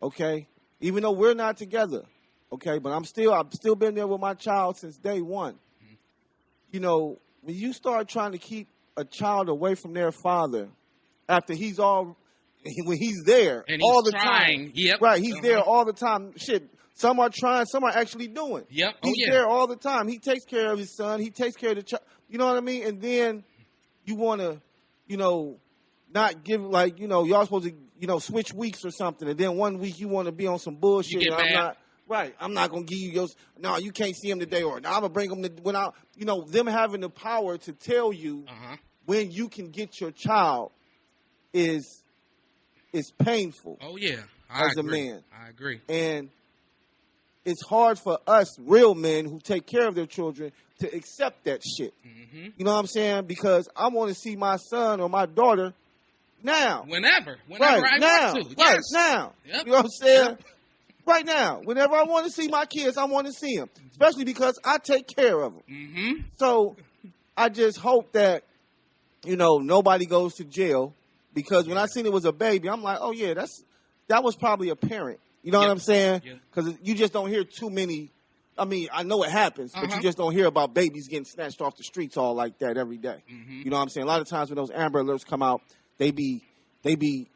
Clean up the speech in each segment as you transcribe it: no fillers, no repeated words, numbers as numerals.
Okay, even though we're not together. Okay, but I've still been there with my child since day one. You know, when you start trying to keep a child away from their father after when he's there and all he's the trying. time. Yep. Right, he's there all the time. Shit, some are trying, some are actually doing. Yep. He's there all the time. He takes care of his son. He takes care of the child. You know what I mean? And then you want to, not give, y'all supposed to, switch weeks or something. And then one week you want to be on some bullshit. You get mad. I'm not going to give you yours. No, you can't see him today. Or, no, I'm going to bring him them having the power to tell you when you can get your child is painful. Oh, yeah. As a man. I agree. And it's hard for us real men who take care of their children to accept that shit. Mm-hmm. You know what I'm saying? Because I want to see my son or my daughter now. Whenever right, I now. want to. Right, yes. now. Yep. You know what I'm saying? Yep. Right now. Whenever I want to see my kids, I want to see them. Especially because I take care of them. Mm-hmm. So I just hope that, nobody goes to jail. Because when I seen it was a baby, I'm like, oh, yeah, that was probably a parent. You know what I'm saying? Because you just don't hear too many. I mean, I know it happens, but you just don't hear about babies getting snatched off the streets all like that every day. Mm-hmm. You know what I'm saying? A lot of times when those Amber Alerts come out, they be,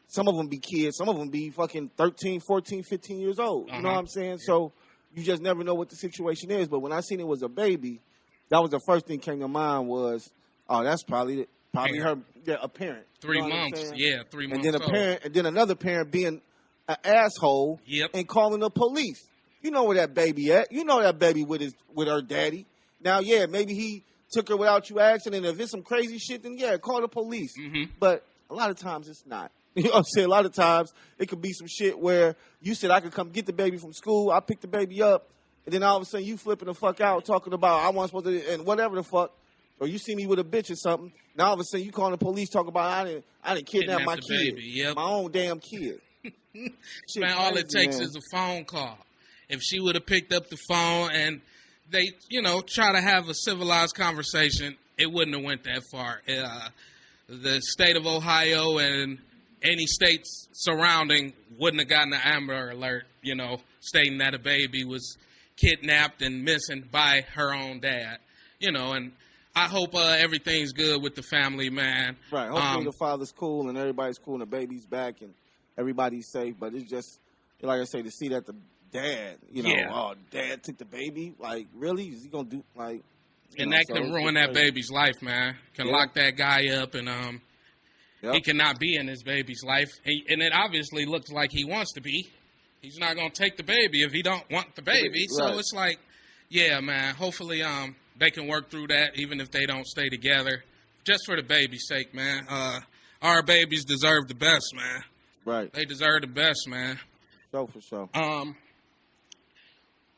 some of them be kids, some of them be fucking 13, 14, 15 years old. You know what I'm saying? So you just never know what the situation is. But when I seen it was a baby, that was the first thing came to mind was, oh, that's probably her, a parent. 3 months, 3 months. And then and then another parent being an asshole and calling the police. You know where that baby at. You know that baby with her daddy. Now, maybe he took her without you asking, and if it's some crazy shit, then call the police. Mm-hmm. But a lot of times it's not. You know what I'm saying? A lot of times it could be some shit where you said I could come get the baby from school, I pick the baby up, and then all of a sudden you flipping the fuck out talking about I wasn't supposed to, and whatever the fuck. Or you see me with a bitch or something. Now all of a sudden you calling the police talking about I didn't kidnap my kid, my own damn kid. Man, all it takes is a phone call. If she would have picked up the phone and they, try to have a civilized conversation, it wouldn't have went that far. The state of Ohio and any states surrounding wouldn't have gotten an Amber Alert, stating that a baby was kidnapped and missing by her own dad, and I hope everything's good with the family, man. Right. Hopefully the father's cool and everybody's cool and the baby's back and everybody's safe. But it's just, like I say, to see that the dad, dad took the baby. Like, really? Is he going to do, like... And that can ruin that baby's life, man. Can lock that guy up and he cannot be in his baby's life. And it obviously looks like he wants to be. He's not going to take the baby if he don't want the baby. Right. So it's like, man, hopefully... they can work through that even if they don't stay together. Just for the baby's sake, man. Our babies deserve the best, man. Right. They deserve the best, man. For sure.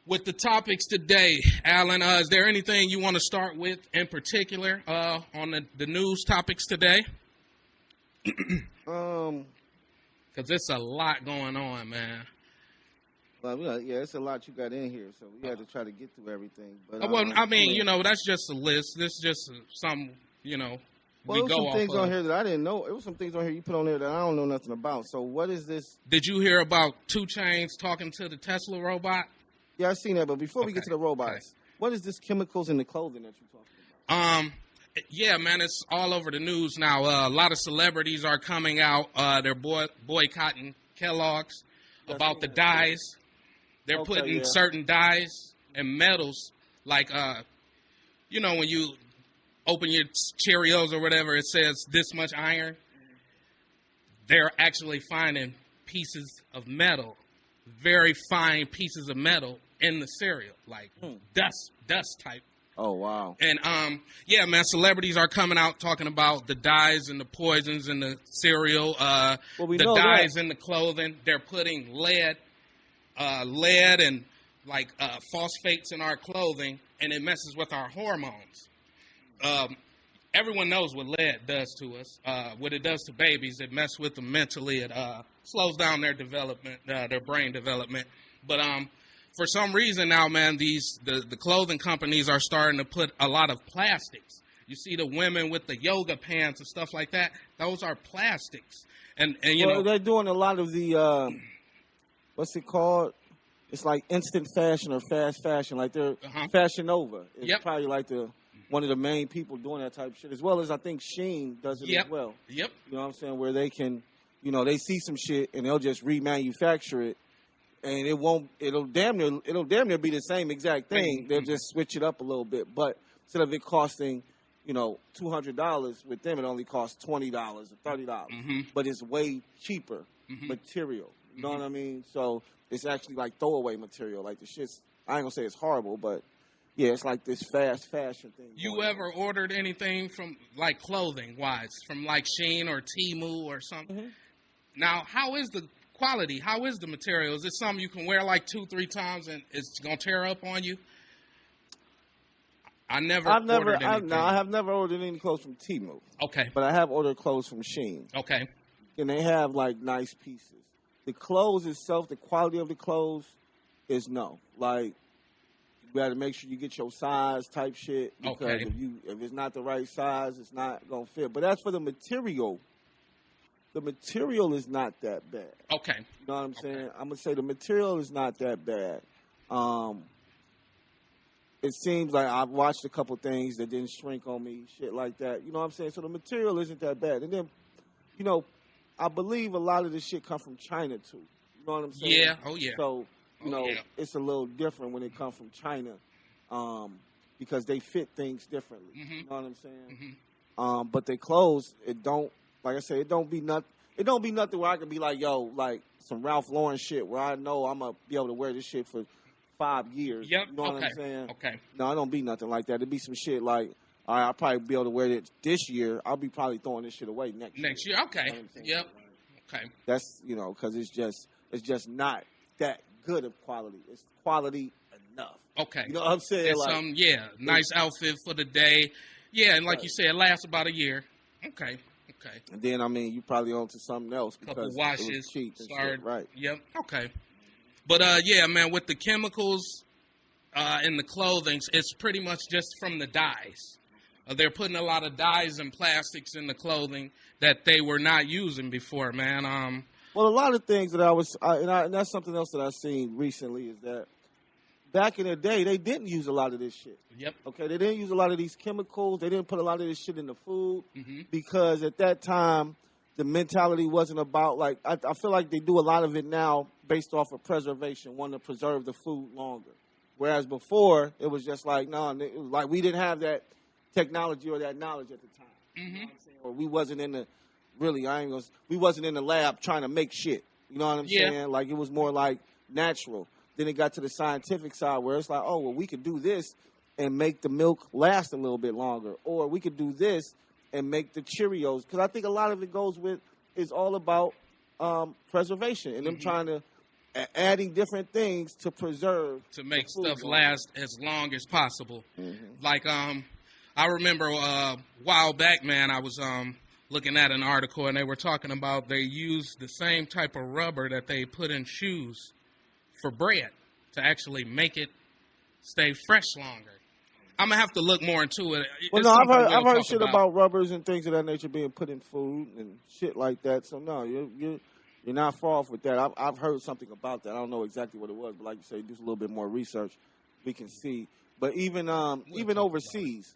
With the topics today, Alan, is there anything you want to start with in particular on the news topics today? Because it's a lot going on, man. Well, it's a lot you got in here, so we had to try to get through everything. But I mean, that's just a list. This is just some, we there go was some off things of. on here that I didn't know. There was some things on here you put on there that I don't know nothing about. So what is this? Did you hear about 2 Chainz talking to the Tesla robot? Yeah, I seen that. But before we get to the robots, what is this chemicals in the clothing that you're talking about? Yeah, man, it's all over the news now. A lot of celebrities are coming out. They're boycotting Kellogg's about the dyes. They're putting certain dyes and metals, like, when you open your Cheerios or whatever, it says this much iron. They're actually finding pieces of metal, very fine pieces of metal in the cereal, like dust type. Oh, wow. And, man, celebrities are coming out talking about the dyes and the poisons in the cereal, the dyes in the clothing. They're putting lead and phosphates in our clothing, and it messes with our hormones. Everyone knows what lead does to us. What it does to babies, it messes with them mentally. It slows down their development, their brain development. But for some reason now, man, the clothing companies are starting to put a lot of plastics. You see the women with the yoga pants and stuff like that. Those are plastics. And you know, they're doing a lot of the what's it called? It's like instant fashion or fast fashion. Like they're Fashion Nova. It's probably like one of the main people doing that type of shit. As well as I think Shein does it as well. Yep. You know what I'm saying? Where they can, they see some shit and they'll just remanufacture it. And it'll damn near be the same exact thing. They'll just switch it up a little bit. But instead of it costing, $200, with them it only costs $20 or $30. But it's way cheaper material. You know what I mean? So it's actually like throwaway material. Like the shit's, I ain't gonna say it's horrible, but yeah, it's like this fast fashion thing. You ever ordered anything from, like, clothing wise, from like Shein or Temu or something? Now, how is the quality? How is the material? Is it something you can wear like 2-3 times and it's gonna tear up on you? I have never ordered any clothes from Temu. Okay. But I have ordered clothes from Shein. Okay. And they have like nice pieces. The clothes itself, the quality of the clothes is no. Like, you got to make sure you get your size type shit. Because if it's not the right size, it's not gonna fit. But as for the material is not that bad. Okay. You know what I'm saying? I'm gonna say the material is not that bad. It seems like I've watched a couple things that didn't shrink on me, shit like that. You know what I'm saying? So the material isn't that bad. And then, I believe a lot of this shit come from China too. You know what I'm saying? Yeah. Oh yeah. So it's a little different when it comes from China, because they fit things differently. You know what I'm saying? But their clothes, like I said, it don't be nothing where I can be like, yo, like some Ralph Lauren shit where I know I'm gonna be able to wear this shit for 5 years. Yep. You know what I'm saying? Okay. No, it don't be nothing like that. It'd be some shit like, all right, I'll probably be able to wear it this year. I'll be probably throwing this shit away next year. Okay. You know okay. That's, because it's just not that good of quality. It's quality enough. Okay. You know what I'm saying? It's nice outfit for the day. Yeah, and like you said, it lasts about a year. Okay. And then, you probably on to something else because couple washes, it was cheap and shit. Right. Yep. Okay. But, man, with the chemicals in the clothing, it's pretty much just from the dyes. They're putting a lot of dyes and plastics in the clothing that they were not using before, man. Well, a lot of things that and that's something else that I've seen recently is that back in the day, they didn't use a lot of this shit. Yep. Okay, they didn't use a lot of these chemicals. They didn't put a lot of this shit in the food because at that time, the mentality wasn't about, like, I feel like they do a lot of it now based off of preservation, wanting to preserve the food longer. Whereas before, it was just like, no, it was like we didn't have that technology or that knowledge at the time. You know what I'm saying? Or we wasn't in we wasn't in the lab trying to make shit. You know what I'm saying? Like, it was more like natural. Then it got to the scientific side where it's like, oh, well, we could do this and make the milk last a little bit longer. Or we could do this and make the Cheerios. Because I think a lot of it is all about preservation and them trying to, adding different things to preserve. To make stuff last as long as possible. Like, I remember a while back, man, I was looking at an article and they were talking about they used the same type of rubber that they put in shoes for bread to actually make it stay fresh longer. I'm gonna have to look more into it. Well, no, I've heard shit about rubbers and things of that nature being put in food and shit like that. So no, you're not far off with that. I've heard something about that. I don't know exactly what it was, but like you say, do a little bit more research. We can see. But even overseas,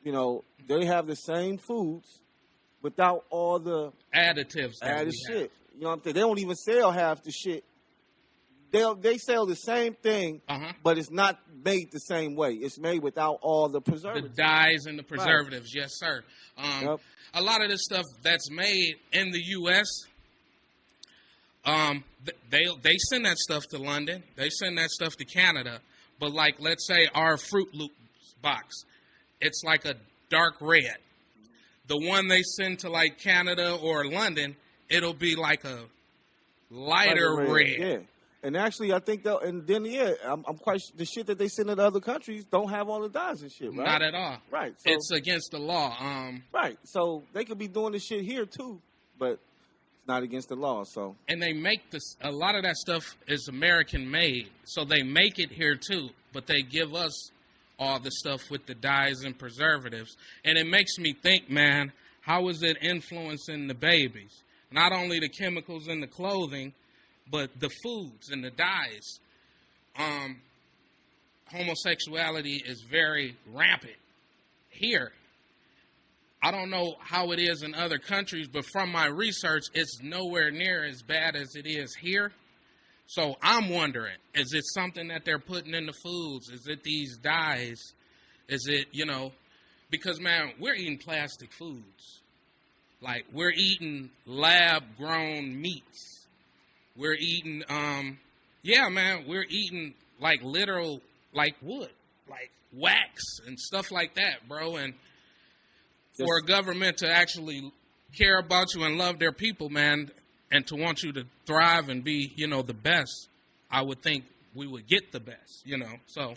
they have the same foods without all the additives. Added shit. You know what I'm saying? They don't even sell half the shit. They sell the same thing, but it's not made the same way. It's made without all the preservatives. The dyes and the preservatives, yes, sir. A lot of this stuff that's made in the U.S., they send that stuff to London. They send that stuff to Canada. But, like, let's say our Fruit Loops box, it's like a dark red. The one they send to, like, Canada or London, it'll be like a lighter red. Yeah. And actually, I think I'm quite the shit that they send to the other countries don't have all the dyes and shit, right? Not at all. Right. So, it's against the law. Right. So they could be doing this shit here too, but it's not against the law. So. And they make a lot of that stuff is American made, so they make it here too, but they give us all the stuff with the dyes and preservatives, and it makes me think, man, how is it influencing the babies? Not only the chemicals in the clothing, but the foods and the dyes, homosexuality is very rampant here. I don't know how it is in other countries, but from my research, it's nowhere near as bad as it is here. So I'm wondering, is it something that they're putting in the foods? Is it these dyes? Is it, because, man, we're eating plastic foods. Like, we're eating lab-grown meats. We're eating, we're eating, like, literal, like, wood, like wax and stuff like that, bro. And for a government to actually care about you and love their people, man, and to want you to thrive and be, the best, I would think we would get the best, so.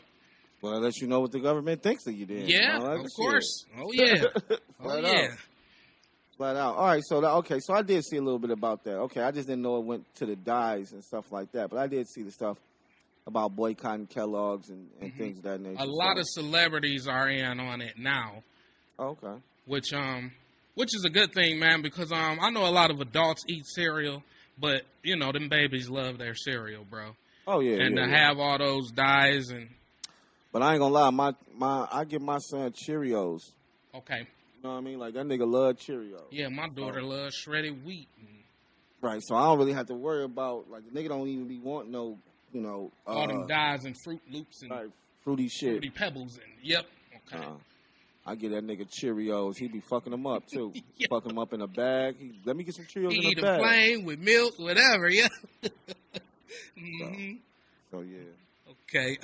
Well, let you know what the government thinks of you then. Yeah, of course. Oh, yeah. Flat out. All right, so I did see a little bit about that. Okay, I just didn't know it went to the dyes and stuff like that, but I did see the stuff about boycotting Kellogg's and things of that nature. A lot of celebrities are in on it now. Okay. Which is a good thing, man, because I know a lot of adults eat cereal, but them babies love their cereal, bro. Oh yeah. And to have all those dyes and. But I ain't gonna lie, I give my son Cheerios. Okay. You know what I mean? Like that nigga love Cheerios. Yeah, my daughter loves shredded wheat. Right, so I don't really have to worry about like the nigga don't even be wanting no, all them dyes and Fruit Loops and fruity shit, Fruity Pebbles and yep. Okay. I get that nigga Cheerios. He be fucking them up, too. Yeah. Fucking them up in a bag. Let me get some Cheerios in a bag. Eat them plain with milk, whatever, yeah. So, yeah. Okay.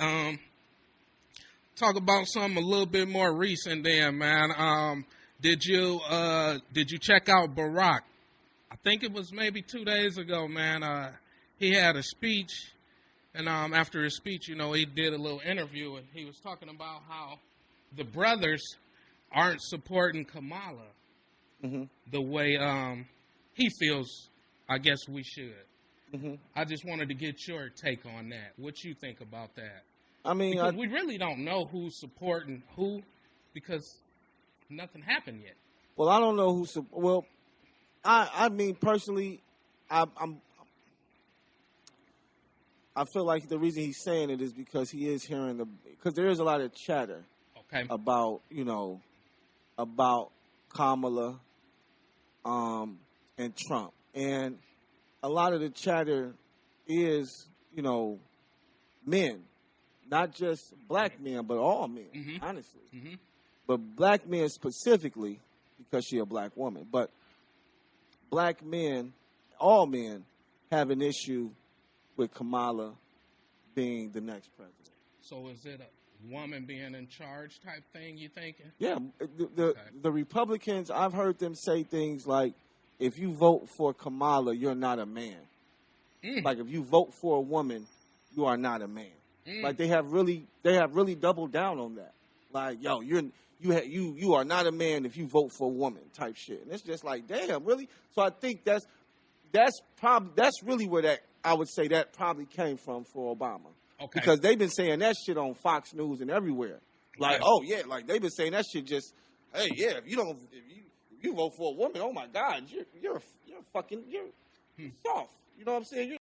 Talk about something a little bit more recent then, man. Did you check out Barack? I think it was maybe 2 days ago, man. He had a speech, and after his speech, he did a little interview, and he was talking about how the brothers aren't supporting Kamala the way he feels, I guess we should. I just wanted to get your take on that. What you think about that? I mean, because we really don't know who's supporting who because nothing happened yet. Well, I don't know who. Well, I mean, personally, I feel like the reason he's saying it is because he is hearing because there is a lot of chatter. Okay. About about Kamala, and Trump, and a lot of the chatter is men, not just black men, but all men, honestly. But black men specifically because she's a black woman. But black men, all men, have an issue with Kamala being the next president. So is it a woman being in charge type thing, you thinking? Yeah. The Republicans, I've heard them say things like, if you vote for Kamala, you're not a man. Like if you vote for a woman, you are not a man. Like they have really doubled down on that. Like, yo, you are not a man if you vote for a woman type shit. And it's just like, damn, really? So I think that's really where that, I would say that probably came from for Obama. Okay. Because they've been saying that shit on Fox News and everywhere. Like, oh yeah, like they've been saying that shit just, hey, yeah, if you vote for a woman, oh my God, you're soft. You know what I'm saying?